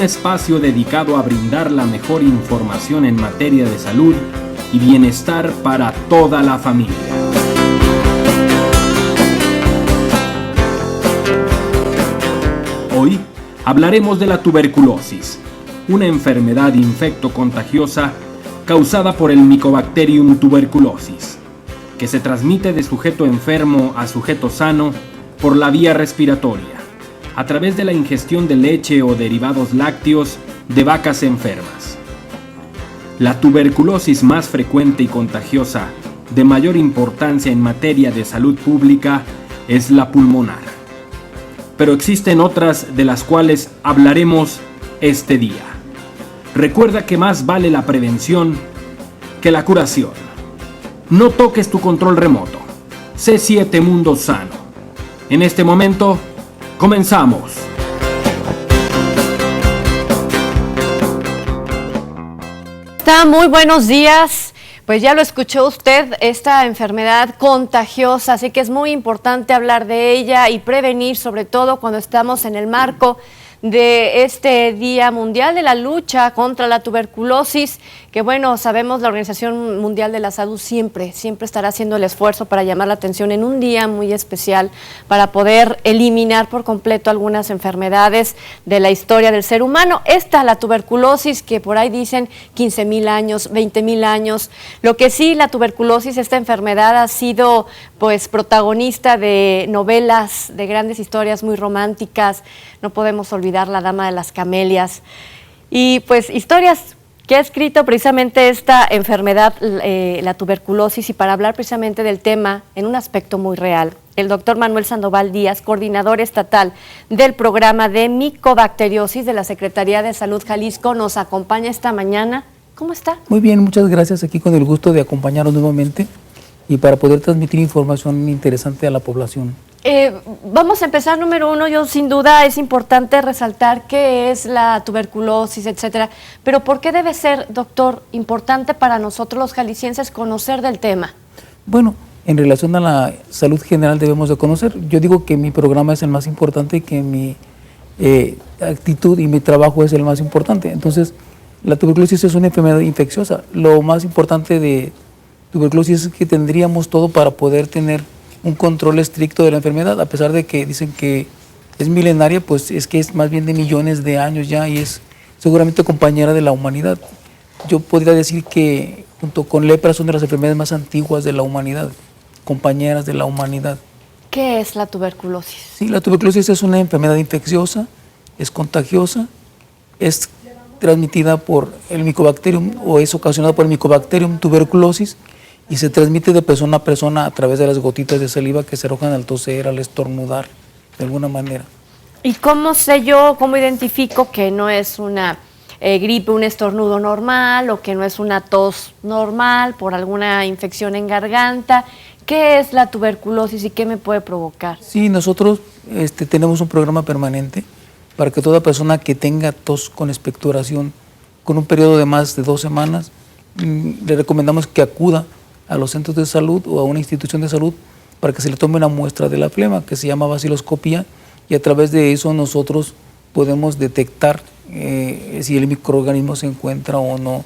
espacio dedicado a brindar la mejor información en materia de salud y bienestar para toda la familia. Hoy hablaremos de la tuberculosis, una enfermedad infectocontagiosa causada por el Mycobacterium tuberculosis, que se transmite de sujeto enfermo a sujeto sano por la vía respiratoria, a través de la ingestión de leche o derivados lácteos de vacas enfermas. La tuberculosis más frecuente y contagiosa, de mayor importancia en materia de salud pública, es la pulmonar. Pero existen otras de las cuales hablaremos este día. Recuerda que más vale la prevención que la curación. No toques tu control remoto. C7 Mundo Sano. En este momento, comenzamos. Muy buenos días. Pues ya lo escuchó usted, esta enfermedad contagiosa, así que es muy importante hablar de ella y prevenir, sobre todo cuando estamos en el marco de este Día Mundial de la Lucha contra la Tuberculosis, que bueno, sabemos la Organización Mundial de la Salud siempre estará haciendo el esfuerzo para llamar la atención en un día muy especial para poder eliminar por completo algunas enfermedades de la historia del ser humano. La tuberculosis, que por ahí dicen 15,000 años, 20,000 años. Lo que sí, la tuberculosis, esta enfermedad ha sido pues protagonista de novelas, de grandes historias muy románticas. No podemos olvidar La Dama de las Camelias y pues historias que ha escrito precisamente esta enfermedad, la tuberculosis, y para hablar precisamente del tema en un aspecto muy real, el doctor Manuel Sandoval Díaz, coordinador estatal del programa de micobacteriosis de la Secretaría de Salud Jalisco, nos acompaña esta mañana. ¿Cómo está? Muy bien, muchas gracias, aquí con el gusto de acompañarnos nuevamente y para poder transmitir información interesante a la población. Vamos a empezar, número uno, yo sin duda es importante resaltar qué es la tuberculosis, etcétera, pero ¿por qué debe ser, doctor, importante para nosotros los jaliscienses conocer del tema? Bueno, en relación a la salud general debemos de conocer. Yo digo que mi programa es el más importante y que mi actitud y mi trabajo es el más importante. Entonces, la tuberculosis es una enfermedad infecciosa. Lo más importante de tuberculosis es que tendríamos todo para poder tener un control estricto de la enfermedad, a pesar de que dicen que es milenaria, pues es que es más bien de millones de años ya y es seguramente compañera de la humanidad. Yo podría decir que junto con lepra son de las enfermedades más antiguas de la humanidad, compañeras de la humanidad. ¿Qué es la tuberculosis? Sí, la tuberculosis es una enfermedad infecciosa, es contagiosa, es transmitida por el Mycobacterium o es ocasionada por el Mycobacterium tuberculosis, y se transmite de persona a persona a través de las gotitas de saliva que se arrojan al toser, al estornudar, de alguna manera. ¿Y cómo sé yo, cómo identifico que no es una gripe, un estornudo normal, o que no es una tos normal por alguna infección en garganta? ¿Qué es la tuberculosis y qué me puede provocar? Sí, nosotros tenemos un programa permanente para que toda persona que tenga tos con expectoración con un periodo de más de 2 semanas, le recomendamos que acuda a los centros de salud o a una institución de salud para que se le tome una muestra de la flema que se llama baciloscopía, y a través de eso nosotros podemos detectar si el microorganismo se encuentra o no.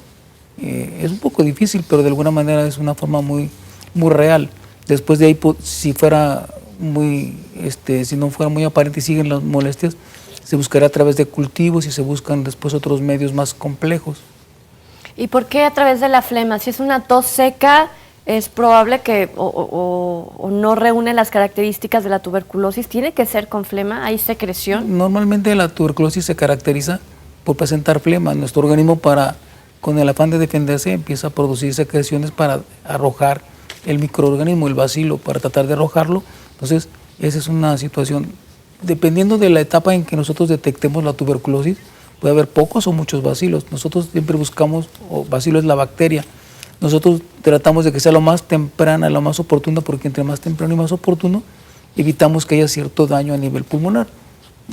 Es un poco difícil, pero de alguna manera es una forma muy real. Después de ahí, si no fuera muy aparente y siguen las molestias, se buscará a través de cultivos y se buscan después otros medios más complejos. ¿Y por qué a través de la flema? Si es una tos seca, es probable que o no reúne las características de la tuberculosis. ¿Tiene que ser con flema? ¿Hay secreción? Normalmente la tuberculosis se caracteriza por presentar flema. Nuestro organismo, con el afán de defenderse, empieza a producir secreciones para arrojar el microorganismo, el bacilo, para tratar de arrojarlo. Entonces, esa es una situación. Dependiendo de la etapa en que nosotros detectemos la tuberculosis, puede haber pocos o muchos bacilos. Nosotros siempre buscamos, bacilo es la bacteria, nosotros tratamos de que sea lo más temprana, lo más oportuna, porque entre más temprano y más oportuno, evitamos que haya cierto daño a nivel pulmonar.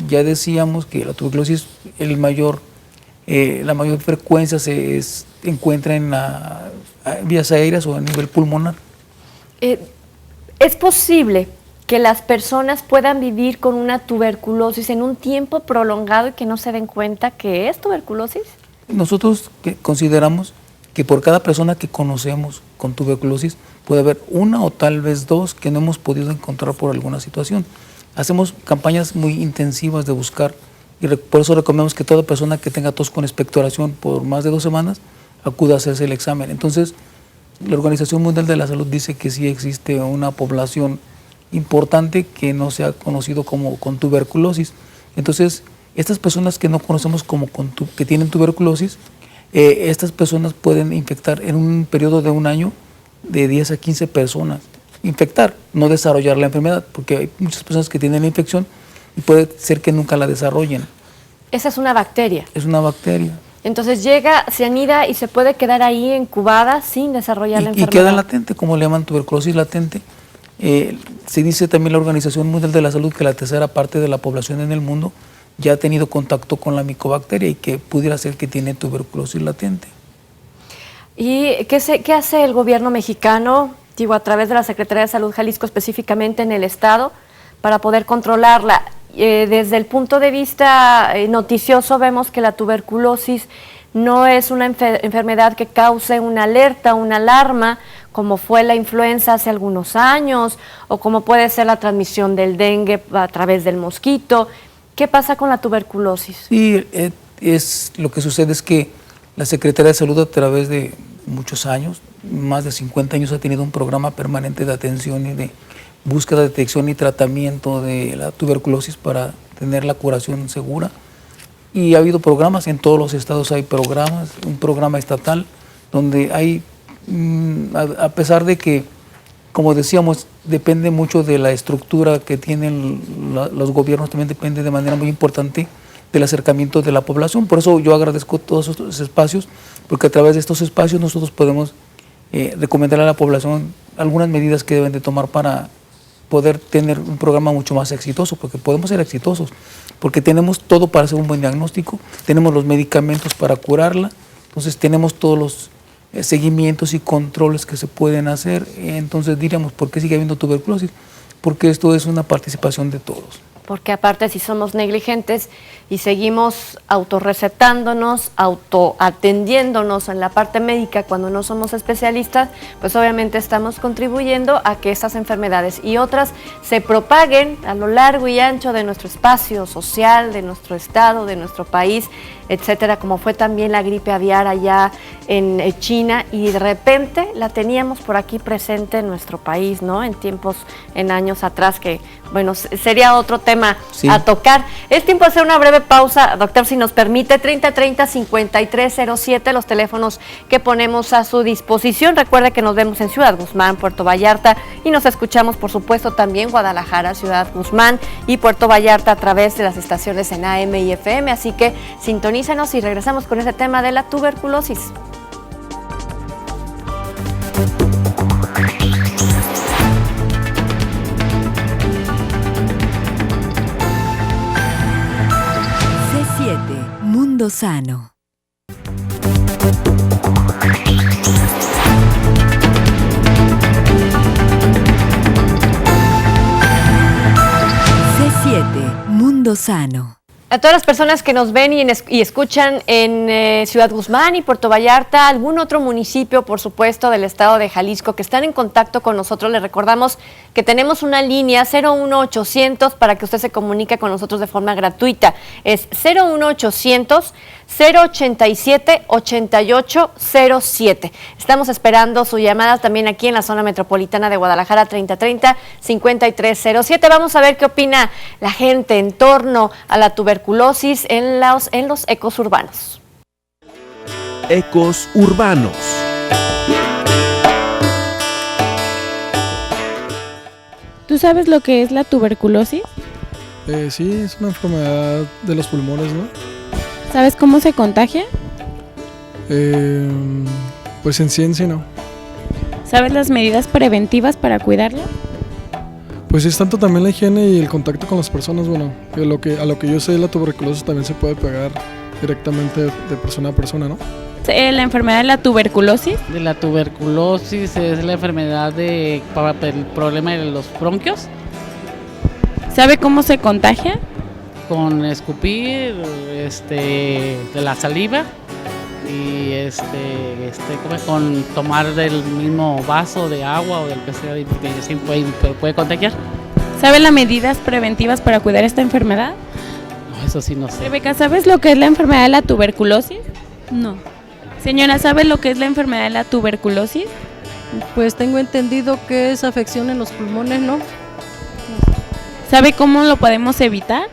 Ya decíamos que la tuberculosis, la mayor frecuencia se encuentra en vías aéreas o a nivel pulmonar. ¿Es posible que las personas puedan vivir con una tuberculosis en un tiempo prolongado y que no se den cuenta que es tuberculosis? Nosotros consideramos que por cada persona que conocemos con tuberculosis puede haber una o tal vez dos que no hemos podido encontrar por alguna situación. Hacemos campañas muy intensivas de buscar y por eso recomendamos que toda persona que tenga tos con expectoración por más de 2 semanas acuda a hacerse el examen. Entonces, la Organización Mundial de la Salud dice que sí existe una población importante que no se ha conocido como con tuberculosis. Entonces, estas personas que no conocemos como que tienen tuberculosis, estas personas pueden infectar en un periodo de 1 año de 10 a 15 personas. Infectar, no desarrollar la enfermedad, porque hay muchas personas que tienen la infección y puede ser que nunca la desarrollen. Esa es una bacteria. Es una bacteria. Entonces llega, se anida y se puede quedar ahí incubada sin desarrollar la enfermedad. Y queda latente, como le llaman tuberculosis latente. Se dice también la Organización Mundial de la Salud que la tercera parte de la población en el mundo ya ha tenido contacto con la micobacteria y que pudiera ser que tiene tuberculosis latente. ¿Y qué hace el gobierno mexicano, digo, a través de la Secretaría de Salud Jalisco, específicamente en el estado, para poder controlarla? Desde el punto de vista noticioso vemos que la tuberculosis no es una enfermedad que cause una alerta, una alarma, como fue la influenza hace algunos años, o como puede ser la transmisión del dengue a través del mosquito. ¿Qué pasa con la tuberculosis? Sí, lo que sucede es que la Secretaría de Salud a través de muchos años, más de 50 años, ha tenido un programa permanente de atención y de búsqueda, detección y tratamiento de la tuberculosis para tener la curación segura. Y ha habido programas, en todos los estados hay programas, un programa estatal donde hay, a pesar de que, como decíamos, depende mucho de la estructura que tienen los gobiernos, también depende de manera muy importante del acercamiento de la población. Por eso yo agradezco todos estos espacios, porque a través de estos espacios nosotros podemos recomendar a la población algunas medidas que deben de tomar para poder tener un programa mucho más exitoso, porque podemos ser exitosos, porque tenemos todo para hacer un buen diagnóstico, tenemos los medicamentos para curarla, entonces tenemos todos los seguimientos y controles que se pueden hacer. Entonces diríamos, ¿por qué sigue habiendo tuberculosis? Porque esto es una participación de todos. Porque aparte, si somos negligentes y seguimos autorrecetándonos, autoatendiéndonos en la parte médica cuando no somos especialistas, pues obviamente estamos contribuyendo a que esas enfermedades y otras se propaguen a lo largo y ancho de nuestro espacio social, de nuestro estado, de nuestro país, etcétera, como fue también la gripe aviar allá en China, y de repente la teníamos por aquí presente en nuestro país, ¿no? En años atrás, que bueno, sería otro tema a tocar. Es tiempo de hacer una breve pausa, doctor, si nos permite. 3030-5307, los teléfonos que ponemos a su disposición. Recuerde que nos vemos en Ciudad Guzmán, Puerto Vallarta, y nos escuchamos, por supuesto, también Guadalajara, Ciudad Guzmán y Puerto Vallarta a través de las estaciones en AM y FM, así que sintonícenos y regresamos con ese tema de la tuberculosis. C7, Mundo Sano. C7, Mundo Sano. A todas las personas que nos ven y escuchan en Ciudad Guzmán y Puerto Vallarta, algún otro municipio, por supuesto, del estado de Jalisco, que están en contacto con nosotros, les recordamos que tenemos una línea 01800 para que usted se comunique con nosotros de forma gratuita. Es 01800 087 8807. Estamos esperando su llamada también aquí en la zona metropolitana de Guadalajara, 3030-5307. Vamos a ver qué opina la gente en torno a la tuberculosis en los ecos urbanos. Ecos urbanos. ¿Tú sabes lo que es la tuberculosis? Sí, es una enfermedad de los pulmones, ¿no? ¿Sabes cómo se contagia? Pues en ciencia no. ¿Sabes las medidas preventivas para cuidarla? Pues es tanto también la higiene y el contacto con las personas. Bueno, a lo que yo sé, la tuberculosis también se puede pegar directamente de persona a persona, ¿no? ¿La enfermedad de la tuberculosis? De la tuberculosis es la enfermedad para el problema de los bronquios ¿Sabe cómo se contagia? Con escupir de la saliva y con tomar del mismo vaso de agua o del que sea, porque sí puede contagiar. ¿Sabe las medidas preventivas para cuidar esta enfermedad? No, eso sí no sé. Rebeca, ¿sabes lo que es la enfermedad de la tuberculosis? No, Señora, ¿sabe lo que es la enfermedad de la tuberculosis? pues tengo entendido que es afección en los pulmones, ¿no? ¿Sabe cómo lo podemos evitar?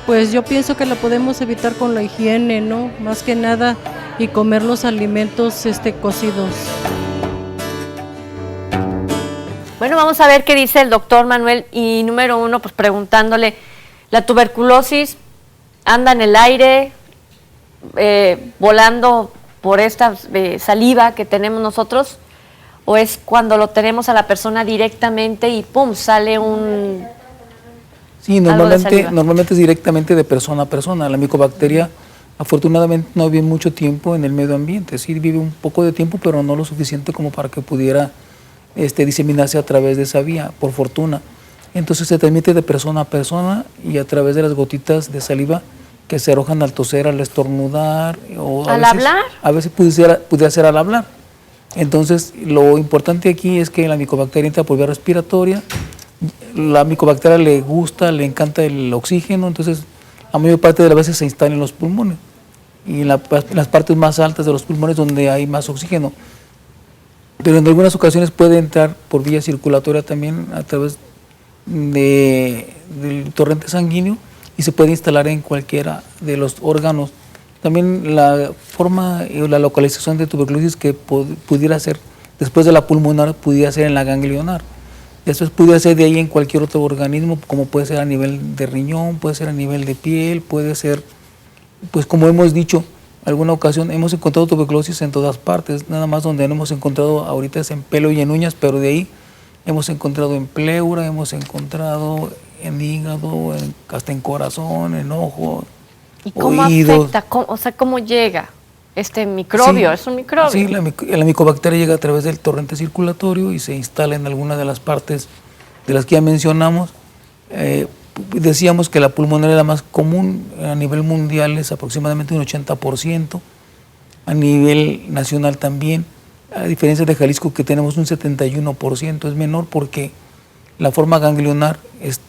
Pues yo pienso que la podemos evitar con la higiene, ¿no? Más que nada, y comer los alimentos cocidos. Bueno, vamos a ver qué dice el doctor Manuel. Y número uno, pues preguntándole, ¿la tuberculosis anda en el aire, volando por esta saliva que tenemos nosotros? ¿O es cuando lo tenemos a la persona directamente y pum, sale un... Sí, normalmente es directamente de persona a persona. La micobacteria afortunadamente no vive mucho tiempo en el medio ambiente. Sí vive un poco de tiempo, pero no lo suficiente como para que pudiera diseminarse a través de esa vía, por fortuna. Entonces se transmite de persona a persona y a través de las gotitas de saliva que se arrojan al toser, al estornudar. O ¿Al hablar? A veces pudiera ser al hablar. Entonces lo importante aquí es que la micobacteria entra por vía respiratoria. La micobacteria le encanta el oxígeno, entonces la mayor parte de las veces se instala en los pulmones y en las partes más altas de los pulmones donde hay más oxígeno. Pero en algunas ocasiones puede entrar por vía circulatoria también a través del torrente sanguíneo y se puede instalar en cualquiera de los órganos. También la forma o la localización de tuberculosis que pudiera ser después de la pulmonar pudiera ser en la ganglionar. Después pudiera ser de ahí en cualquier otro organismo, como puede ser a nivel de riñón, puede ser a nivel de piel, puede ser, pues como hemos dicho, alguna ocasión hemos encontrado tuberculosis en todas partes, nada más donde no hemos encontrado ahorita es en pelo y en uñas, pero de ahí hemos encontrado en pleura, hemos encontrado en hígado, hasta en corazón, en ojo, ¿Y cómo oídos. afecta? ¿Cómo llega este microbio? Sí, es un microbio. Sí, la micobacteria llega a través del torrente circulatorio y se instala en alguna de las partes de las que ya mencionamos. Decíamos que la pulmonar es la más común a nivel mundial, es aproximadamente un 80%, a nivel nacional también, a diferencia de Jalisco que tenemos un 71%, es menor porque la forma ganglionar es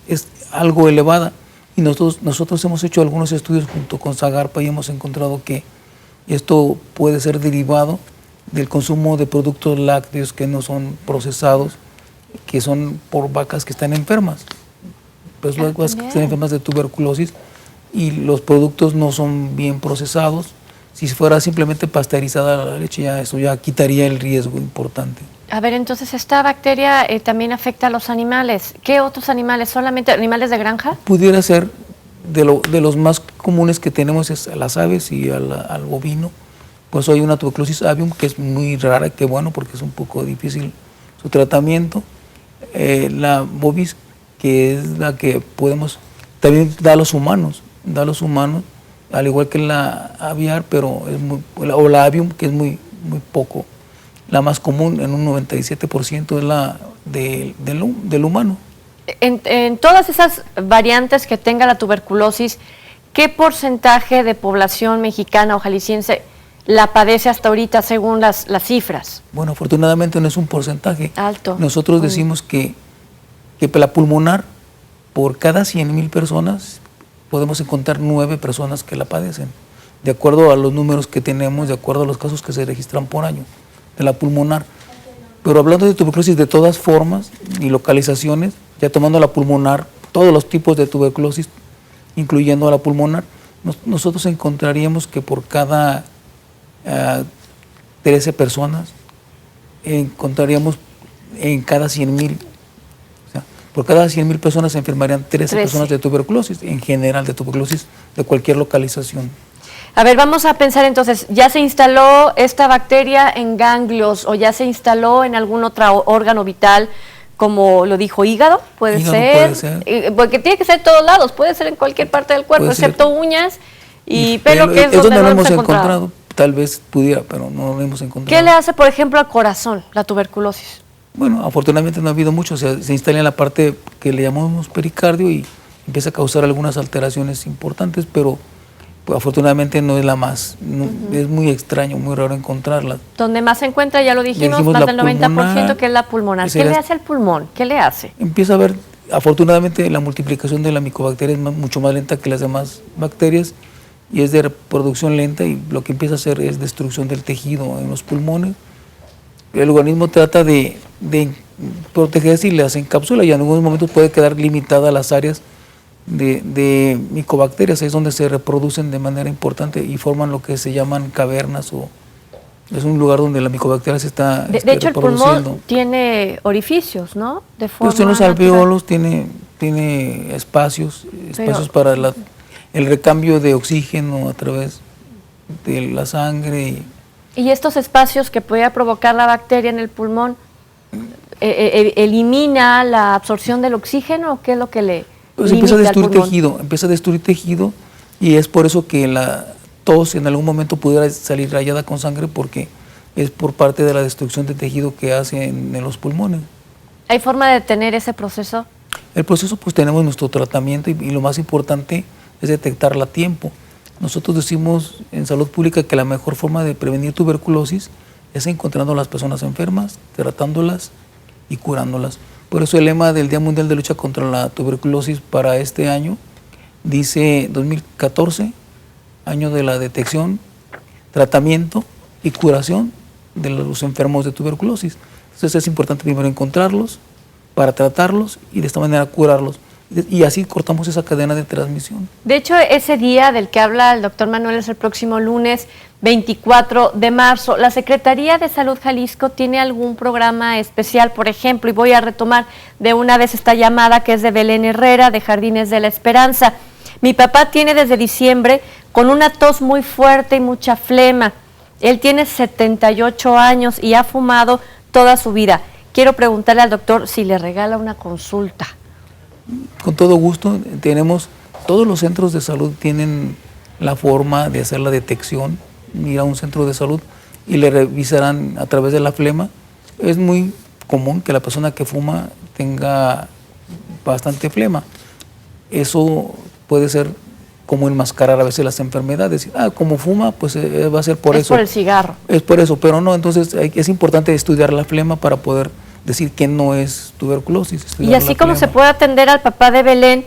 algo elevada y nosotros hemos hecho algunos estudios junto con Zagarpa y hemos encontrado que esto puede ser derivado del consumo de productos lácteos que no son procesados, que son por vacas que están enfermas. Pues las vacas que están enfermas de tuberculosis y los productos no son bien procesados. Si fuera simplemente pasteurizada la leche, eso ya quitaría el riesgo importante. A ver, entonces esta bacteria también afecta a los animales. ¿Qué otros animales? ¿Solamente animales de granja? Pudiera ser, de los más comunes que tenemos es a las aves y al bovino. Pues hay una tuberculosis avium que es muy rara, que bueno, porque es un poco difícil su tratamiento. La bovis, que es la que podemos, también da a los humanos, al igual que la aviar, pero o la avium, que es muy poco. La más común, en un 97%, es la del humano. En todas esas variantes que tenga la tuberculosis, ¿qué porcentaje de población mexicana o jalisciense la padece hasta ahorita según las cifras? Bueno, afortunadamente no es un porcentaje. Alto. Nosotros decimos que la pulmonar, por cada 100,000 personas, podemos encontrar 9 personas que la padecen, de acuerdo a los números que tenemos, de acuerdo a los casos que se registran por año de la pulmonar. Pero hablando de tuberculosis de todas formas y localizaciones, ya tomando la pulmonar, todos los tipos de tuberculosis, incluyendo a la pulmonar, nosotros encontraríamos que por cada 13 personas, encontraríamos en cada 100,000, o sea, por cada 100,000 personas se enfermarían 13 personas de tuberculosis, en general de tuberculosis de cualquier localización. A ver, vamos a pensar entonces, ¿ya se instaló esta bacteria en ganglios o ya se instaló en algún otro órgano vital, como lo dijo hígado? Puede ser. Porque tiene que ser en todos lados, puede ser en cualquier parte del cuerpo, excepto uñas y pelo, que es donde no lo hemos encontrado. Tal vez pudiera, pero no lo hemos encontrado. ¿Qué le hace, por ejemplo, al corazón, la tuberculosis? Bueno, afortunadamente no ha habido mucho, o sea, se instala en la parte que le llamamos pericardio y empieza a causar algunas alteraciones importantes, pero pues, afortunadamente no es la más, es muy extraño, muy raro encontrarla. Donde más se encuentra, ya lo dijimos, más del 90%, que es la pulmonar. ¿Qué le hace al pulmón? ¿Qué le hace? Empieza a haber, afortunadamente, la multiplicación de la micobacteria es mucho más lenta que las demás bacterias y es de reproducción lenta y lo que empieza a hacer es destrucción del tejido en los pulmones. El organismo trata de protegerse y las encapsula y en algunos momentos puede quedar limitada a las áreas de micobacterias, es donde se reproducen de manera importante y forman lo que se llaman cavernas o es un lugar donde la micobacteria se está de hecho, el pulmón tiene orificios, ¿no? De forma pues en los alveolos tiene espacios para el recambio de oxígeno a través de la sangre. ¿Y estos espacios que puede provocar la bacteria en el pulmón elimina la absorción del oxígeno o qué es lo que le pues empieza a destruir tejido y es por eso que la tos en algún momento pudiera salir rayada con sangre porque es por parte de la destrucción de tejido que hace en los pulmones. ¿Hay forma de detener ese proceso? El proceso pues tenemos nuestro tratamiento y lo más importante es detectarla a tiempo. Nosotros decimos en salud pública que la mejor forma de prevenir tuberculosis es encontrando a las personas enfermas, tratándolas y curándolas. Por eso el lema del Día Mundial de Lucha contra la Tuberculosis para este año dice 2014, año de la detección, tratamiento y curación de los enfermos de tuberculosis. Entonces es importante primero encontrarlos para tratarlos y de esta manera curarlos. Y así cortamos esa cadena de transmisión. De hecho, ese día del que habla el doctor Manuel es el próximo lunes 24 de marzo. ¿La Secretaría de Salud Jalisco tiene algún programa especial, por ejemplo? Y voy a retomar de una vez esta llamada que es de Belén Herrera, de Jardines de la Esperanza. Mi papá tiene desde diciembre con una tos muy fuerte y mucha flema. Él tiene 78 años y ha fumado toda su vida. Quiero preguntarle al doctor si le regala una consulta. Con todo gusto, todos los centros de salud tienen la forma de hacer la detección, ir a un centro de salud y le revisarán a través de la flema. Es muy común que la persona que fuma tenga bastante flema. Eso puede ser como enmascarar a veces las enfermedades. Como fuma, pues va a ser por eso. Es por el cigarro. Es por eso, pero no, entonces es importante estudiar la flema para poder decir que no es tuberculosis. Y así como se puede atender al papá de Belén,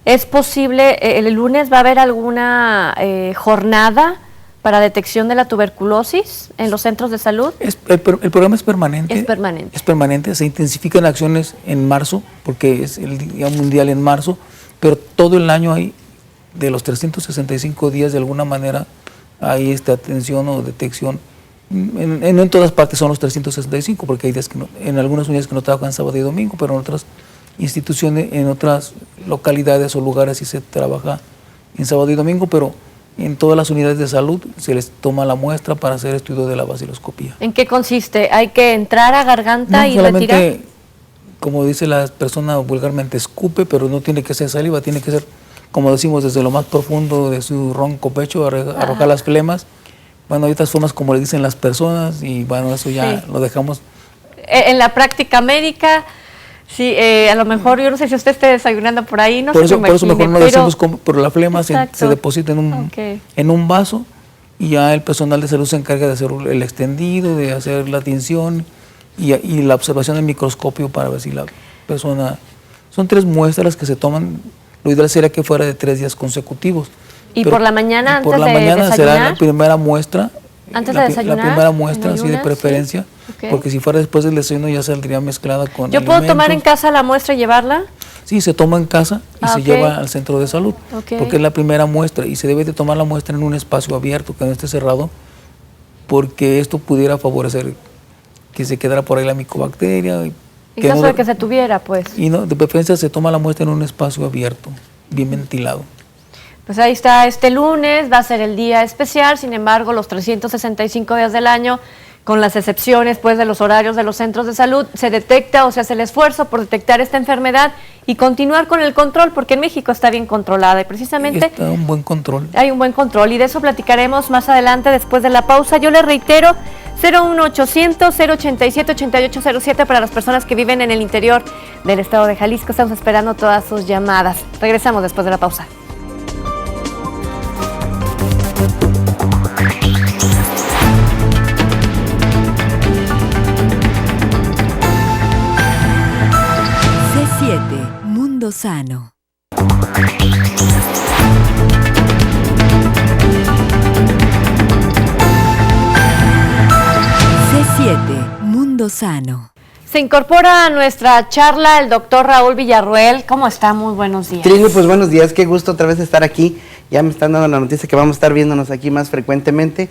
¿es posible, el lunes va a haber alguna jornada para detección de la tuberculosis en los centros de salud? El programa es permanente. Es permanente. Es permanente, se intensifican acciones en marzo, porque es el Día Mundial en marzo, pero todo el año hay, de los 365 días, de alguna manera, hay atención o detección. No en todas partes son los 365, porque hay días que en algunas unidades que no trabajan sábado y domingo, pero en otras instituciones, en otras localidades o lugares sí se trabaja en sábado y domingo, pero en todas las unidades de salud se les toma la muestra para hacer estudio de la baciloscopía. ¿En qué consiste? ¿Hay que entrar a garganta y retirar? Como dice la persona vulgarmente, escupe, pero no tiene que ser saliva, tiene que ser, como decimos, desde lo más profundo de su ronco pecho, arrojar las flemas. Bueno, hay otras formas como le dicen las personas y bueno, eso ya lo dejamos. En la práctica médica, sí, a lo mejor, yo no sé si usted esté desayunando por ahí, no por sé. Por eso mejor no decimos pero la flema se deposita en un vaso y ya el personal de salud se encarga de hacer el extendido, de hacer la tinción y la observación del microscopio para ver si la persona... Son 3 muestras que se toman, lo ideal sería que fuera de 3 días consecutivos. ¿Y por la mañana antes de desayunar? Por la mañana será la primera muestra. ¿Antes de desayunar? La primera muestra, sí, de preferencia, sí. Porque si fuera después del desayuno ya saldría mezclada con ¿Yo puedo tomar en casa la muestra y llevarla? Sí, se toma en casa y se lleva al centro de salud, porque es la primera muestra y se debe de tomar la muestra en un espacio abierto, que no esté cerrado, porque esto pudiera favorecer que se quedara por ahí la micobacteria. En caso de que se tuviera, pues. Y no, de preferencia se toma la muestra en un espacio abierto, bien ventilado. Pues ahí está, este lunes va a ser el día especial, sin embargo, los 365 días del año, con las excepciones pues de los horarios de los centros de salud, se detecta o se hace el esfuerzo por detectar esta enfermedad y continuar con el control, porque en México está bien controlada y precisamente... Está un buen control. Hay un buen control y de eso platicaremos más adelante después de la pausa. Yo le reitero, 01800-087-8807 para las personas que viven en el interior del estado de Jalisco. Estamos esperando todas sus llamadas. Regresamos después de la pausa. C7 Mundo Sano. C7 Mundo Sano. Se incorpora a nuestra charla el doctor Raúl Villarroel. ¿Cómo está? Muy buenos días. Trini, pues buenos días, qué gusto otra vez estar aquí. Ya me están dando la noticia que vamos a estar viéndonos aquí más frecuentemente,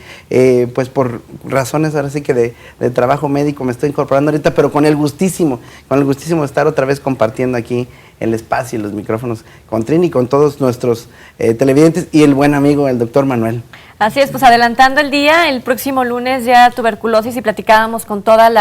pues por razones ahora sí que de trabajo médico me estoy incorporando ahorita, pero con el gustísimo de estar otra vez compartiendo aquí el espacio y los micrófonos con Trini y con todos nuestros televidentes y el buen amigo, el doctor Manuel. Así es, pues adelantando el día, el próximo lunes ya tuberculosis y platicábamos con todas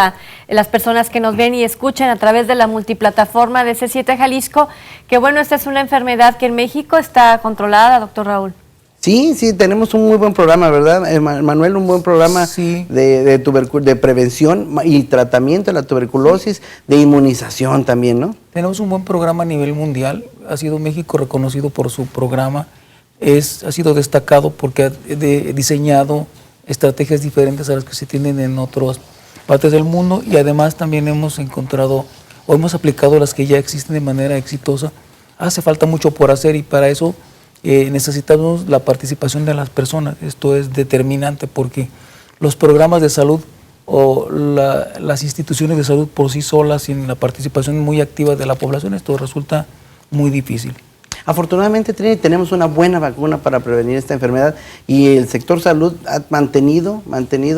las personas que nos ven y escuchan a través de la multiplataforma de C7 Jalisco, que bueno, esta es una enfermedad que en México está controlada, doctor Raúl. Sí, tenemos un muy buen programa, ¿verdad, Manuel? Un buen programa Sí. de prevención y tratamiento de la tuberculosis, de inmunización también, ¿no? Tenemos un buen programa a nivel mundial. Ha sido México reconocido por su programa. Ha sido destacado porque ha diseñado estrategias diferentes a las que se tienen en otras partes del mundo, y además también hemos encontrado o hemos aplicado las que ya existen de manera exitosa. Hace falta mucho por hacer, y para eso necesitamos la participación de las personas. Esto es determinante porque los programas de salud o las instituciones de salud por sí solas, sin la participación muy activa de la población, esto resulta muy difícil. Afortunadamente, Trini, tenemos una buena vacuna para prevenir esta enfermedad, y el sector salud ha mantenido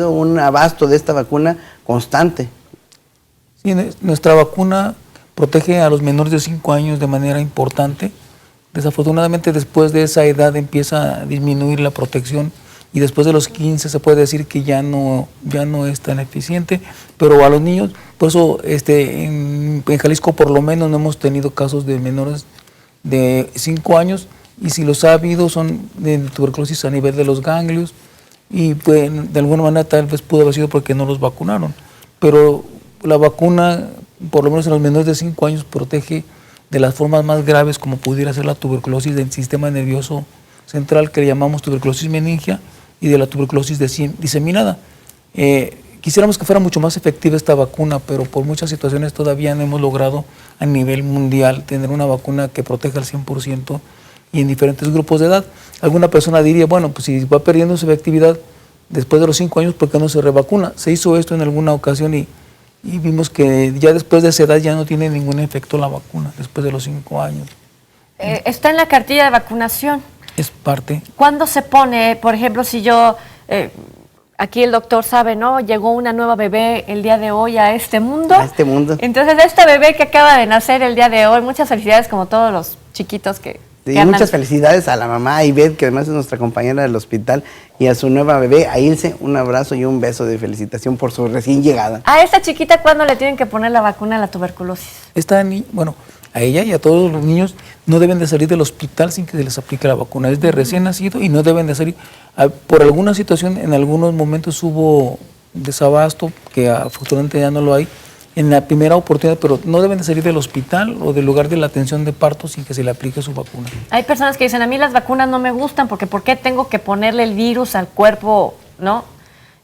un abasto de esta vacuna constante. Sí, nuestra vacuna protege a los menores de 5 años de manera importante. Desafortunadamente, después de esa edad empieza a disminuir la protección, y después de los 15 se puede decir que ya no es tan eficiente, pero a los niños, por eso en Jalisco por lo menos no hemos tenido casos de menores de 5 años, y si los ha habido son de tuberculosis a nivel de los ganglios, y pues, de alguna manera tal vez pudo haber sido porque no los vacunaron, pero la vacuna, por lo menos en los menores de 5 años, protege de las formas más graves, como pudiera ser la tuberculosis del sistema nervioso central, que le llamamos tuberculosis meningia, y de la tuberculosis diseminada. Quisiéramos que fuera mucho más efectiva esta vacuna, pero por muchas situaciones todavía no hemos logrado a nivel mundial tener una vacuna que proteja al 100% y en diferentes grupos de edad. Alguna persona diría, bueno, pues si va perdiendo su efectividad después de los 5 años, ¿por qué no se revacuna? Se hizo esto en alguna ocasión y vimos que ya después de esa edad ya no tiene ningún efecto la vacuna, después de los 5 años. Está en la cartilla de vacunación. Es parte. ¿Cuándo se pone, por ejemplo, si yo... aquí el doctor sabe, ¿no? Llegó una nueva bebé el día de hoy a este mundo. A este mundo. Entonces, esta bebé que acaba de nacer el día de hoy, muchas felicidades como todos los chiquitos que Sí, muchas felicidades a la mamá Ivette, que además es nuestra compañera del hospital, y a su nueva bebé, a Ilse, un abrazo y un beso de felicitación por su recién llegada. ¿A esta chiquita cuándo le tienen que poner la vacuna de la tuberculosis? Bueno, a ella y a todos los niños no deben de salir del hospital sin que se les aplique la vacuna. Es de recién nacido y no deben de salir. Por alguna situación, en algunos momentos hubo desabasto, que afortunadamente ya no lo hay, en la primera oportunidad, pero no deben de salir del hospital o del lugar de la atención de parto sin que se le aplique su vacuna. Hay personas que dicen, a mí las vacunas no me gustan porque ¿por qué tengo que ponerle el virus al cuerpo, no?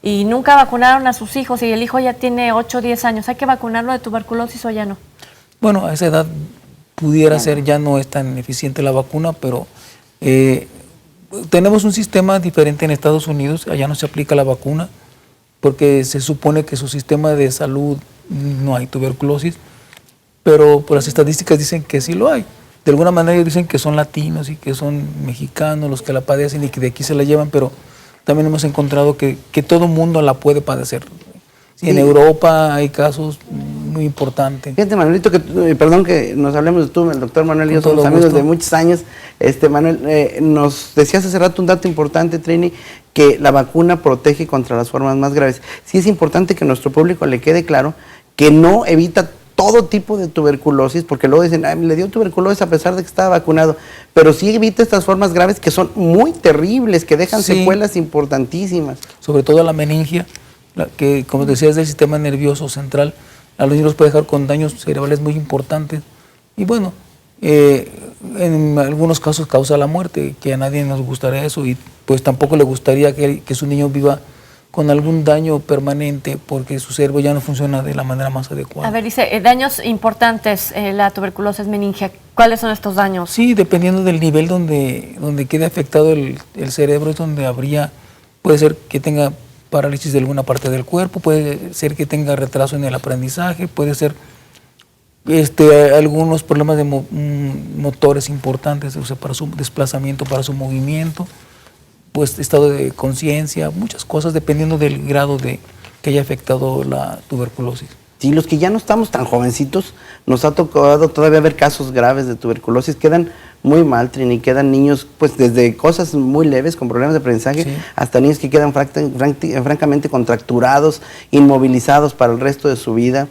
Y nunca vacunaron a sus hijos y el hijo ya tiene 8 o 10 años. ¿Hay que vacunarlo de tuberculosis o ya no? Bueno, a esa edad pudiera ser, ya no es tan eficiente la vacuna, pero tenemos un sistema diferente en Estados Unidos. Allá no se aplica la vacuna porque se supone que su sistema de salud no hay tuberculosis, pero por las estadísticas dicen que sí lo hay. De alguna manera ellos dicen que son latinos y que son mexicanos los que la padecen y que de aquí se la llevan, pero también hemos encontrado que todo mundo la puede padecer. Sí, en Europa hay casos muy importantes. Fíjate, Manuelito, perdón que nos hablemos de tú, el doctor Manuel y yo somos amigos de muchos años. Manuel, nos decías hace rato un dato importante, Trini, que la vacuna protege contra las formas más graves. Sí es importante que a nuestro público le quede claro que no evita todo tipo de tuberculosis, porque luego dicen, le dio tuberculosis a pesar de que estaba vacunado, pero sí evita estas formas graves que son muy terribles, que dejan secuelas importantísimas. Sobre todo la meningia, que como decía es del sistema nervioso central, a los niños los puede dejar con daños cerebrales muy importantes y bueno, en algunos casos causa la muerte, que a nadie nos gustaría eso y pues tampoco le gustaría que su niño viva con algún daño permanente porque su cerebro ya no funciona de la manera más adecuada. A ver, dice, daños importantes, la tuberculosis meningia. ¿Cuáles son estos daños? Sí, dependiendo del nivel donde quede afectado el cerebro es donde puede ser que tenga parálisis de alguna parte del cuerpo, puede ser que tenga retraso en el aprendizaje, puede ser algunos problemas de motores importantes, o sea, para su desplazamiento, para su movimiento, pues estado de conciencia, muchas cosas dependiendo del grado que haya afectado la tuberculosis. Sí, los que ya no estamos tan jovencitos, nos ha tocado todavía ver casos graves de tuberculosis, quedan muy mal, Trini, quedan niños, pues desde cosas muy leves con problemas de aprendizaje, sí, hasta niños que quedan francamente contracturados, inmovilizados para el resto de su vida,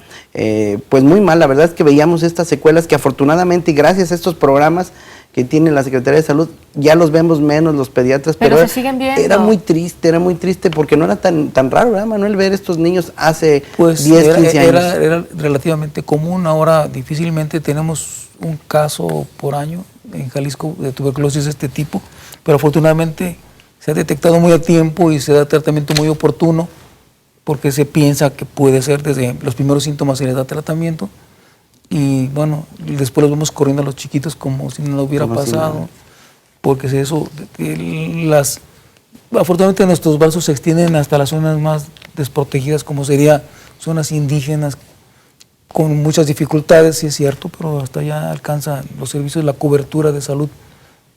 pues muy mal. La verdad es que veíamos estas secuelas que afortunadamente y gracias a estos programas que tiene la Secretaría de Salud, ya los vemos menos los pediatras, pero se siguen viendo. Era muy triste porque no era tan raro, ¿verdad, Manuel, ver estos niños hace 10, 15 años? Era relativamente común, ahora difícilmente tenemos un caso por año en Jalisco de tuberculosis de este tipo, pero afortunadamente se ha detectado muy a tiempo y se da tratamiento muy oportuno porque se piensa que puede ser desde los primeros síntomas se les da tratamiento. Y bueno, después los vemos corriendo a los chiquitos como si no lo hubiera pasado, porque afortunadamente nuestros brazos se extienden hasta las zonas más desprotegidas, como sería zonas indígenas, con muchas dificultades, sí es cierto, pero hasta allá alcanzan los servicios, la cobertura de salud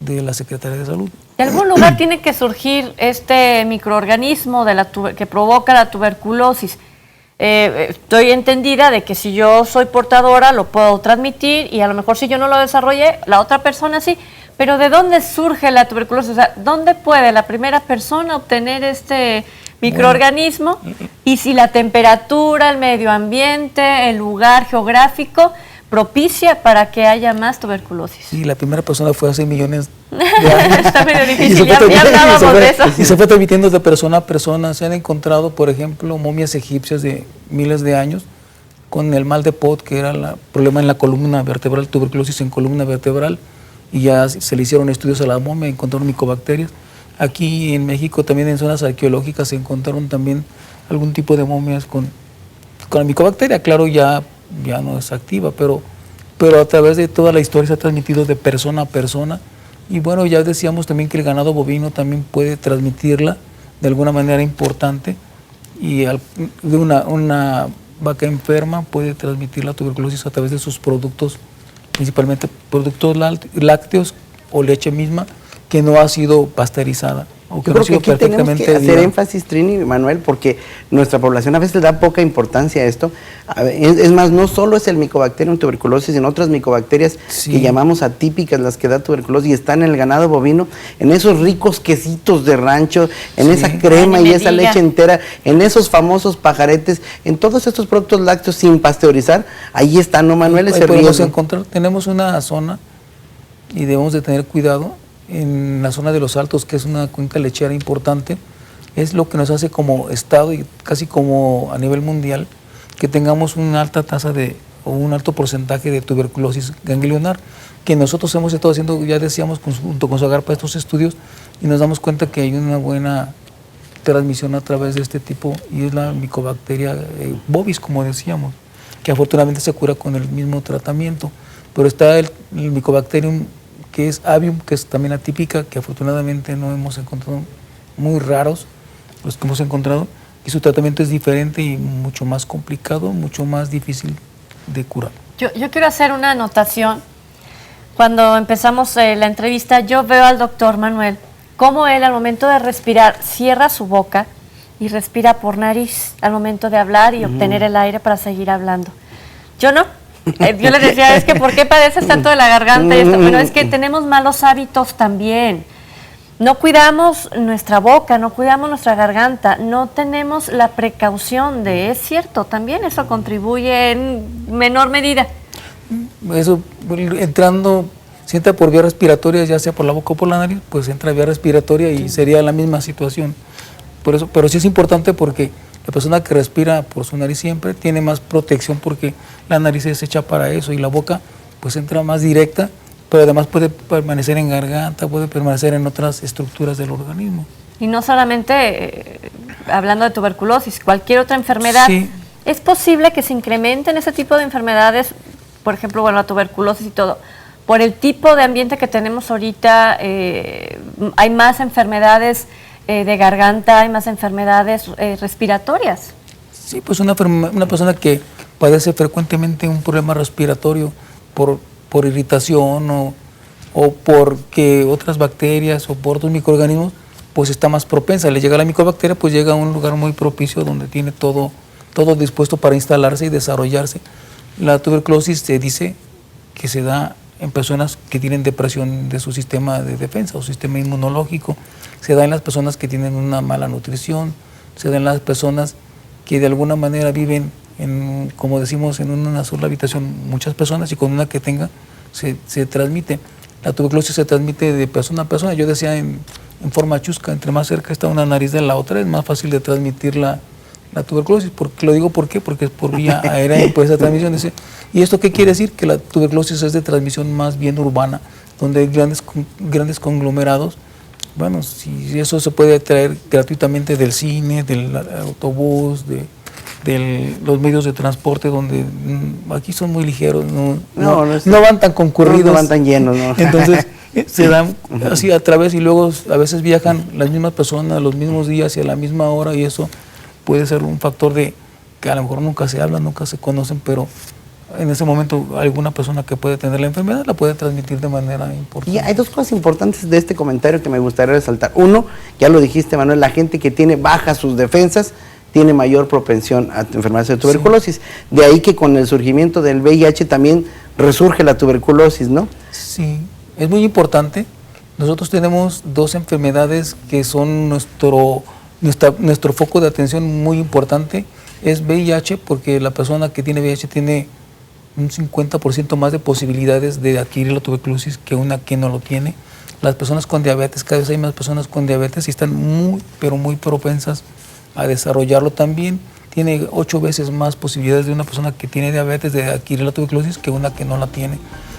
de la Secretaría de Salud. ¿De algún lugar tiene que surgir este microorganismo que provoca la tuberculosis? Estoy entendida de que si yo soy portadora lo puedo transmitir y a lo mejor si yo no lo desarrollé, la otra persona sí, pero ¿de dónde surge la tuberculosis? O sea, ¿dónde puede la primera persona obtener este microorganismo? Y si la temperatura, el medio ambiente, el lugar geográfico propicia para que haya más tuberculosis. Sí, la primera persona fue hace millones de años. Está medio difícil, ya hablábamos de eso. Y se fue transmitiendo de persona a persona. Se han encontrado, por ejemplo, momias egipcias de miles de años con el mal de Pot, que era el problema en la columna vertebral, tuberculosis en columna vertebral, y ya se le hicieron estudios a la momia, encontraron micobacterias. Aquí en México también en zonas arqueológicas se encontraron también algún tipo de momias con la micobacteria, claro, ya no es activa, pero a través de toda la historia se ha transmitido de persona a persona. Y bueno, ya decíamos también que el ganado bovino también puede transmitirla de alguna manera importante, y de una vaca enferma puede transmitir la tuberculosis a través de sus productos, principalmente productos lácteos o leche misma que no ha sido pasteurizada. Yo creo que aquí tenemos que hacer énfasis, Trini y Manuel, porque nuestra población a veces le da poca importancia a esto. Es más, no solo es el Mycobacterium tuberculosis, sino otras micobacterias que llamamos atípicas, las que da tuberculosis, y están en el ganado bovino, en esos ricos quesitos de rancho, en esa crema y esa leche entera, en esos famosos pajaretes, en todos estos productos lácteos sin pasteurizar, ahí está, ¿no, Manuel? Ese podemos encontrar, tenemos una zona y debemos de tener cuidado. En la zona de los Altos, que es una cuenca lechera importante, es lo que nos hace como estado y casi como a nivel mundial que tengamos una alta tasa o un alto porcentaje de tuberculosis ganglionar, que nosotros hemos estado haciendo, ya decíamos, junto con Zagarpa estos estudios, y nos damos cuenta que hay una buena transmisión a través de este tipo, y es la Mycobacteria bovis, como decíamos, que afortunadamente se cura con el mismo tratamiento. Pero está el Mycobacterium que es avium, que es también atípica, que afortunadamente no hemos encontrado, muy raros los que hemos encontrado, y su tratamiento es diferente y mucho más complicado, mucho más difícil de curar. Yo quiero hacer una anotación. Cuando empezamos la entrevista, yo veo al doctor Manuel, cómo él al momento de respirar cierra su boca y respira por nariz al momento de hablar y obtener el aire para seguir hablando. Yo no. Yo le decía, es que ¿por qué padeces tanto de la garganta y esto? Pero es que tenemos malos hábitos también. No cuidamos nuestra boca, no cuidamos nuestra garganta, no tenemos la precaución es cierto, también eso contribuye en menor medida. Eso, entrando, si entra por vía respiratoria, ya sea por la boca o por la nariz, pues entra vía respiratoria y sería la misma situación. Por eso, pero sí es importante porque La persona que respira por su nariz siempre tiene más protección porque la nariz es hecha para eso y la boca pues entra más directa, pero además puede permanecer en garganta, puede permanecer en otras estructuras del organismo. Y no solamente hablando de tuberculosis, cualquier otra enfermedad. Sí. ¿Es posible que se incrementen ese tipo de enfermedades, por ejemplo, bueno, la tuberculosis y todo, por el tipo de ambiente que tenemos ahorita? Hay más enfermedades de garganta, hay más enfermedades respiratorias. Sí, pues una persona que padece frecuentemente un problema respiratorio por irritación o porque otras bacterias o por otros microorganismos, pues está más propensa. Le llega la micobacteria, pues llega a un lugar muy propicio donde tiene todo dispuesto para instalarse y desarrollarse. La tuberculosis se dice que se da en personas que tienen depresión de su sistema de defensa o sistema inmunológico, se da en las personas que tienen una mala nutrición, se da en las personas que de alguna manera viven como decimos, en una sola habitación muchas personas y con una que tenga se transmite. La tuberculosis se transmite de persona a persona. Yo decía en forma chusca, entre más cerca está una nariz de la otra, es más fácil de transmitir la tuberculosis. Lo digo ¿por qué? Porque es por vía aérea, por esa transmisión. ¿Y esto qué quiere decir? Que la tuberculosis es de transmisión más bien urbana, donde hay grandes conglomerados. Bueno, si eso se puede traer gratuitamente del cine, del autobús, de los medios de transporte, donde aquí son muy ligeros, no van tan concurridos. No van tan llenos, ¿no? Entonces se dan así a través y luego a veces viajan las mismas personas los mismos días y a la misma hora, y eso puede ser un factor de que a lo mejor nunca se hablan, nunca se conocen, pero en ese momento alguna persona que puede tener la enfermedad la puede transmitir de manera importante. Y hay dos cosas importantes de este comentario que me gustaría resaltar. Uno, ya lo dijiste, Manuel, la gente que tiene bajas sus defensas tiene mayor propensión a enfermarse de tuberculosis. Sí. De ahí que con el surgimiento del VIH también resurge la tuberculosis, ¿no? Sí, es muy importante. Nosotros tenemos dos enfermedades que son nuestro foco de atención muy importante. Es VIH, porque la persona que tiene VIH tiene un 50% más de posibilidades de adquirir la tuberculosis que una que no lo tiene. Las personas con diabetes, cada vez hay más personas con diabetes y están muy, pero muy propensas a desarrollarlo también. Tiene 8 veces más posibilidades de una persona que tiene diabetes de adquirir la tuberculosis que una que no la tiene.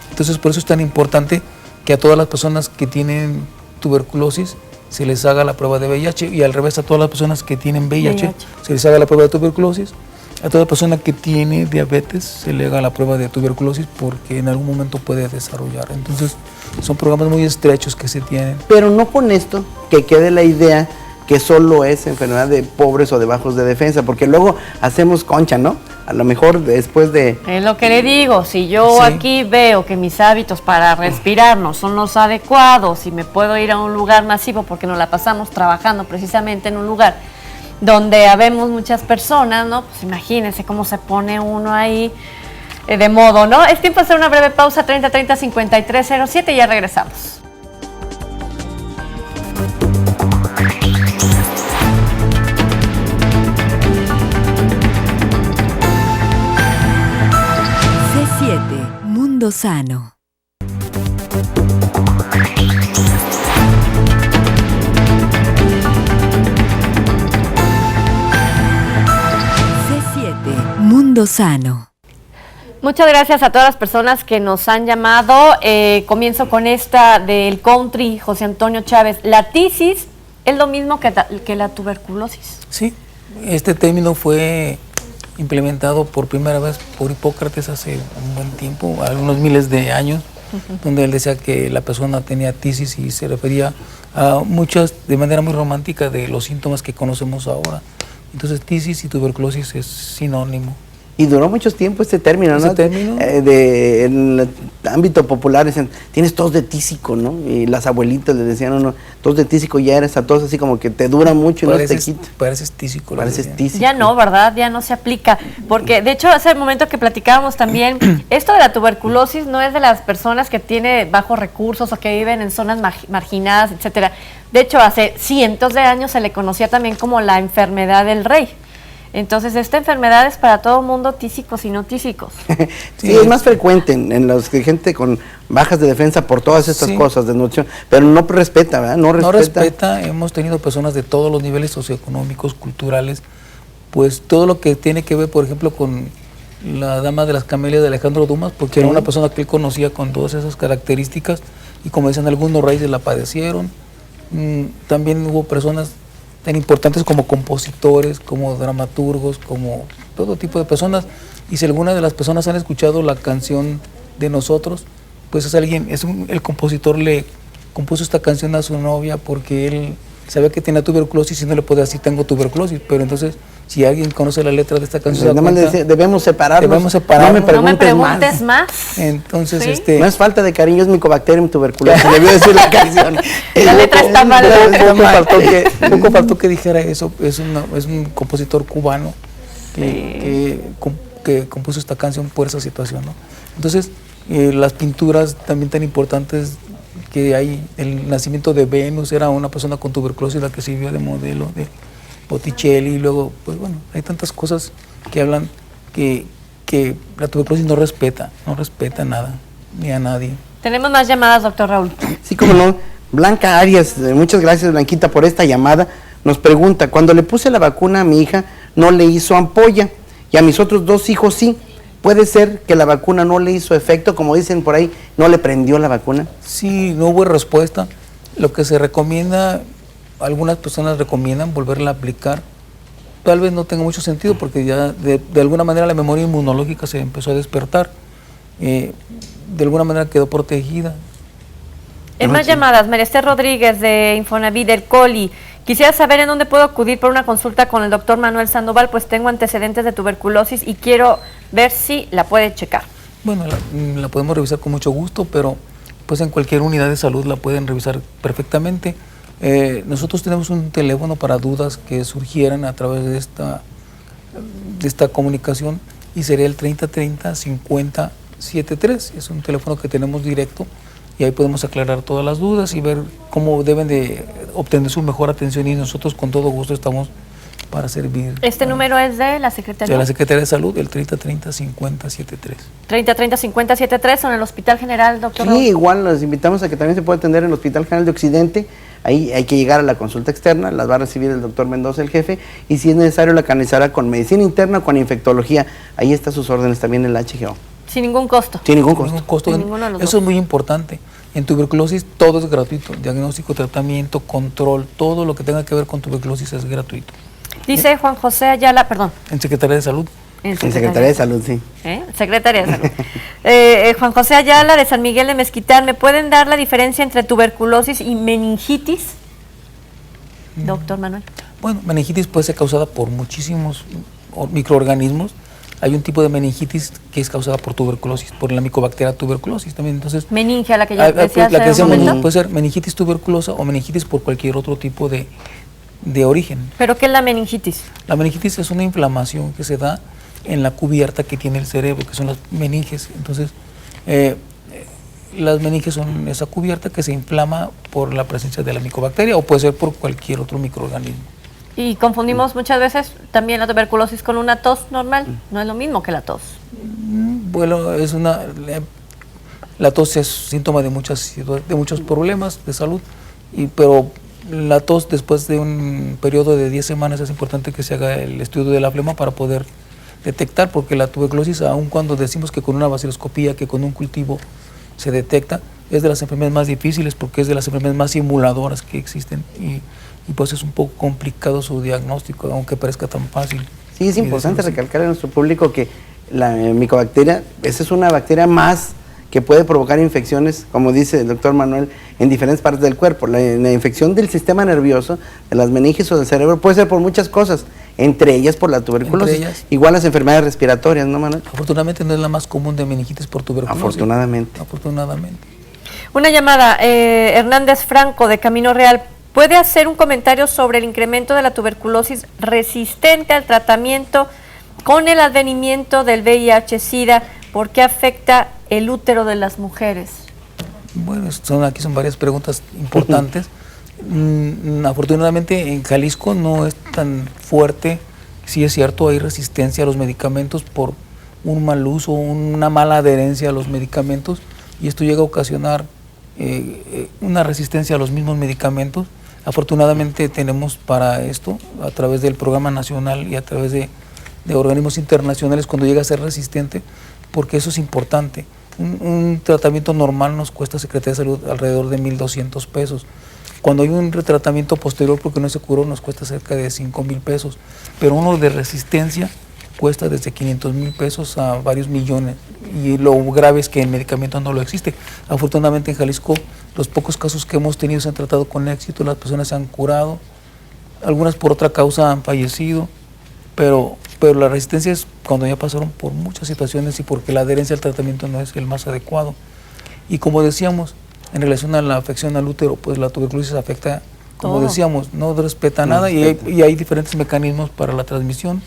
Entonces, por eso es tan importante que a todas las personas que tienen tuberculosis se les haga la prueba de VIH, y al revés, a todas las personas que tienen VIH se les haga la prueba de tuberculosis. A toda persona que tiene diabetes se le haga la prueba de tuberculosis, porque en algún momento puede desarrollar. Entonces, son programas muy estrechos que se tienen. Pero no con esto que quede la idea que solo es enfermedad de pobres o de bajos de defensa, porque luego hacemos concha, ¿no? A lo mejor después de... Es lo que le digo, si yo aquí veo que mis hábitos para respirar no son los adecuados y me puedo ir a un lugar masivo, porque nos la pasamos trabajando precisamente en un lugar donde habemos muchas personas, ¿no? Pues imagínense cómo se pone uno ahí de modo, ¿no? Es tiempo de hacer una breve pausa, 3030-5307, y ya regresamos. Mundo Sano. C7 Mundo Sano. Muchas gracias a todas las personas que nos han llamado. Comienzo con esta del country, José Antonio Chávez. ¿La tisis es lo mismo que la tuberculosis? Sí, este término fue implementado por primera vez por Hipócrates hace un buen tiempo, algunos miles de años, donde él decía que la persona tenía tisis y se refería a muchas, de manera muy romántica, de los síntomas que conocemos ahora. Entonces, tisis y tuberculosis es sinónimo. Y duró mucho tiempo este término, ¿no? ¿Ese término? En el ámbito popular decían, tienes tos de tísico, ¿no? Y las abuelitas le decían, no, tos de tísico, ya eres a tos así como que te dura mucho y no te quita. Pareces tísico. Pareces tísico. Ya no, ¿verdad? Ya no se aplica. Porque, de hecho, hace un momento que platicábamos también, esto de la tuberculosis no es de las personas que tienen bajos recursos o que viven en zonas marginadas, etcétera. De hecho, hace cientos de años se le conocía también como la enfermedad del rey. Entonces, esta enfermedad es para todo mundo, tísicos y no tísicos. Sí, es más frecuente en los que gente con bajas de defensa por todas estas cosas de nutrición, pero no respeta, ¿verdad? No respeta. Hemos tenido personas de todos los niveles socioeconómicos, culturales, pues todo lo que tiene que ver, por ejemplo, con la Dama de las Camelias de Alejandro Dumas, porque era una persona que él conocía con todas esas características, y como dicen algunos raíces la padecieron. También hubo personas tan importantes como compositores, como dramaturgos, como todo tipo de personas, y si alguna de las personas han escuchado la canción de Nosotros, pues el compositor le compuso esta canción a su novia porque él sabía que tenía tuberculosis y no le podía decir tengo tuberculosis, pero entonces si alguien conoce la letra de esta canción, debemos separarnos. No me preguntes más. Entonces, ¿Sí? no es falta de cariño, es Mycobacterium tuberculosis. Debió decir la canción. La letra está mal. Poco faltó que dijera eso. Es un compositor cubano que compuso esta canción por esa situación, ¿no? Entonces, las pinturas también tan importantes que hay, el nacimiento de Venus, era una persona con tuberculosis la que sirvió de modelo de Botticelli, y luego, pues bueno, hay tantas cosas que hablan que la tuberculosis no respeta nada, ni a nadie. Tenemos más llamadas, doctor Raúl. Sí, como no. Blanca Arias, muchas gracias, Blanquita, por esta llamada. Nos pregunta, cuando le puse la vacuna a mi hija, no le hizo ampolla, y a mis otros 2 hijos sí. ¿Puede ser que la vacuna no le hizo efecto, como dicen por ahí, no le prendió la vacuna? Sí, no hubo respuesta. Lo que se recomienda, algunas personas recomiendan volverla a aplicar. Tal vez no tenga mucho sentido porque ya de alguna manera la memoria inmunológica se empezó a despertar. De alguna manera quedó protegida. En más llamadas, María Esther Rodríguez de Infonavit del COLI. Quisiera saber en dónde puedo acudir por una consulta con el doctor Manuel Sandoval, pues tengo antecedentes de tuberculosis y quiero ver si la puede checar. Bueno, la podemos revisar con mucho gusto, pero pues en cualquier unidad de salud la pueden revisar perfectamente. Nosotros tenemos un teléfono para dudas que surgieran a través de esta comunicación, y sería el 3030-5073. Es un teléfono que tenemos directo, y ahí podemos aclarar todas las dudas y ver cómo deben de obtener su mejor atención, y nosotros con todo gusto estamos para servir. ¿Este número es de la Secretaría? De la Secretaría de Salud, el 3030-5073. 3030-5073, en el Hospital General, doctor. Sí, Raúl. Igual los invitamos a que también se pueda atender en el Hospital General de Occidente. Ahí hay que llegar a la consulta externa, las va a recibir el doctor Mendoza, el jefe, y si es necesario la canalizará con medicina interna o con infectología. Ahí está sus órdenes también en el HGO. Sin ningún costo. Sin ningún costo. Eso es muy importante. En tuberculosis todo es gratuito. Diagnóstico, tratamiento, control, todo lo que tenga que ver con tuberculosis es gratuito. Dice Juan José Ayala, perdón. En Secretaría de Salud. En Secretaría de Salud, sí. Secretaría de Salud. Juan José Ayala de San Miguel de Mezquitán, ¿me pueden dar la diferencia entre tuberculosis y meningitis? Doctor Manuel. Bueno, meningitis puede ser causada por muchísimos microorganismos. Hay un tipo de meningitis que es causada por tuberculosis, por la Mycobacteria tuberculosis también. Entonces, meningia, la que ya decía hace un momento. Puede ser meningitis tuberculosa o meningitis por cualquier otro tipo de origen. ¿Pero qué es la meningitis? La meningitis es una inflamación que se da en la cubierta que tiene el cerebro, que son las meninges. Entonces, las meninges son esa cubierta que se inflama por la presencia de la micobacteria, o puede ser por cualquier otro microorganismo. Y confundimos muchas veces también la tuberculosis con una tos normal. No es lo mismo que la tos. Bueno, la tos es síntoma de muchos problemas de salud, pero la tos, después de un periodo de 10 semanas, es importante que se haga el estudio de la flema para poder detectar, porque la tuberculosis, aun cuando decimos que con una baciloscopía, que con un cultivo se detecta, es de las enfermedades más difíciles, porque es de las enfermedades más simuladoras que existen, y pues es un poco complicado su diagnóstico, aunque parezca tan fácil. Sí, es importante recalcar a nuestro público que la micobacteria, esa es una bacteria más que puede provocar infecciones, como dice el doctor Manuel, en diferentes partes del cuerpo. La infección del sistema nervioso, de las meninges o del cerebro, puede ser por muchas cosas, entre ellas por la tuberculosis. Igual las enfermedades respiratorias, ¿no, Manuel? Afortunadamente no es la más común de meningitis por tuberculosis. Afortunadamente. Una llamada, Hernández Franco de Camino Real. ¿Puede hacer un comentario sobre el incremento de la tuberculosis resistente al tratamiento con el advenimiento del VIH-Sida? ¿Por qué afecta el útero de las mujeres? Bueno, aquí son varias preguntas importantes. Afortunadamente en Jalisco no es tan fuerte. Sí es cierto, hay resistencia a los medicamentos por un mal uso, una mala adherencia a los medicamentos, y esto llega a ocasionar una resistencia a los mismos medicamentos. Afortunadamente tenemos para esto, a través del programa nacional y a través de organismos internacionales, cuando llega a ser resistente, porque eso es importante. Un tratamiento normal nos cuesta a Secretaría de Salud alrededor de 1,200 pesos. Cuando hay un tratamiento posterior porque no se curó, nos cuesta cerca de 5,000 pesos. Pero uno de resistencia cuesta desde 500,000 pesos a varios millones. Y lo grave es que el medicamento no lo existe. Afortunadamente en Jalisco, los pocos casos que hemos tenido se han tratado con éxito, las personas se han curado, algunas por otra causa han fallecido, pero la resistencia es cuando ya pasaron por muchas situaciones y porque la adherencia al tratamiento no es el más adecuado. Y como decíamos, en relación a la afección al útero, pues la tuberculosis afecta, como decíamos, no respeta nada y hay diferentes mecanismos para la transmisión.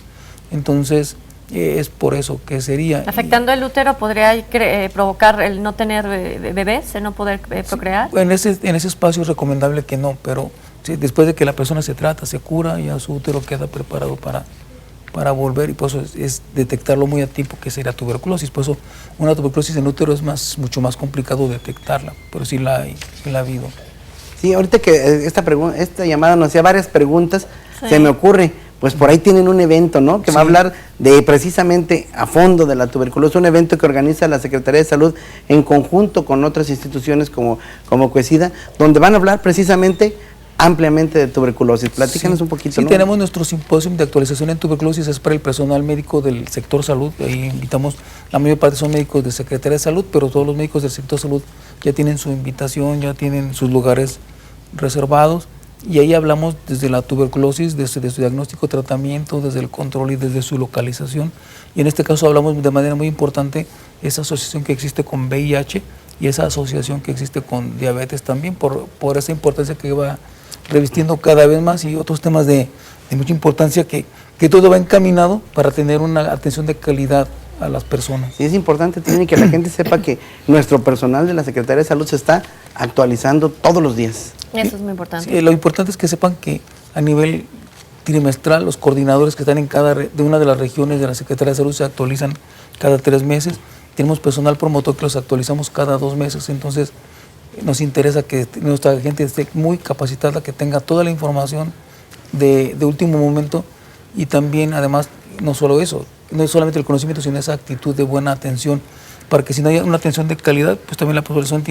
Entonces, es por eso que sería... ¿Afectando el útero podría provocar el no tener bebés, el no poder procrear? En ese espacio es recomendable que no, pero sí, después de que la persona se trata, se cura, ya su útero queda preparado para volver, y por eso es detectarlo muy a tiempo, que sería tuberculosis. Por eso una tuberculosis en útero es mucho más complicado detectarla, pero sí la ha habido. Sí, ahorita que esta llamada nos hacía varias preguntas, se me ocurre, pues por ahí tienen un evento, ¿no? Que va a hablar de precisamente a fondo de la tuberculosis, un evento que organiza la Secretaría de Salud en conjunto con otras instituciones como COESIDA, donde van a hablar precisamente ampliamente de tuberculosis. Platícanos un poquito. Sí, ¿no? Tenemos nuestro simposio de actualización en tuberculosis, es para el personal médico del sector salud. Ahí invitamos, la mayor parte son médicos de Secretaría de Salud, pero todos los médicos del sector salud ya tienen su invitación, ya tienen sus lugares reservados, y ahí hablamos desde la tuberculosis, desde su diagnóstico, tratamiento, desde el control y desde su localización. Y en este caso hablamos de manera muy importante esa asociación que existe con VIH y esa asociación que existe con diabetes también, por esa importancia que va revistiendo cada vez más, y otros temas de mucha importancia, que todo va encaminado para tener una atención de calidad a las personas. Sí, es importante también que la gente sepa que nuestro personal de la Secretaría de Salud se está actualizando todos los días. Eso es muy importante. Sí, lo importante es que sepan que a nivel trimestral los coordinadores que están en de una de las regiones de la Secretaría de Salud se actualizan cada 3 meses. Tenemos personal promotor que los actualizamos cada 2 meses, entonces nos interesa que nuestra gente esté muy capacitada, que tenga toda la información de último momento, y también además no solo eso, no es solamente el conocimiento, sino esa actitud de buena atención, para que si no hay una atención de calidad, pues también la población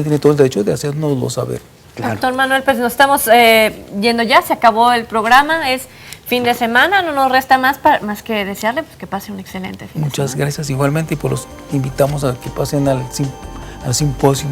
tiene todo el derecho de hacernoslo saber. Claro. Doctor Manuel, pues nos estamos yendo ya, se acabó el programa, es fin de semana, no nos resta más que desearle pues, que pase un excelente fin de semana. Muchas gracias igualmente, y pues los invitamos a que pasen al simposio.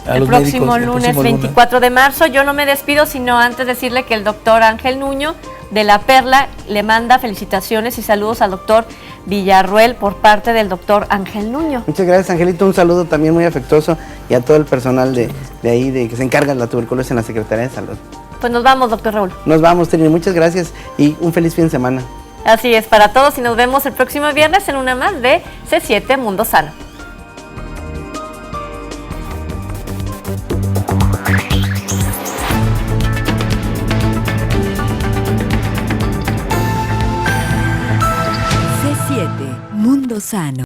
El próximo lunes 24 de marzo. Yo no me despido, sino antes decirle que el doctor Ángel Nuño de La Perla le manda felicitaciones y saludos al doctor Villarruel por parte del doctor Ángel Nuño. Muchas gracias, Angelito, un saludo también muy afectuoso, y a todo el personal de ahí, que se encarga de la tuberculosis en la Secretaría de Salud. Pues nos vamos, doctor Raúl. Nos vamos, Trini, muchas gracias y un feliz fin de semana. Así es, para todos, y nos vemos el próximo viernes en una más de C7 Mundo Sano. C7 Mundo Sano.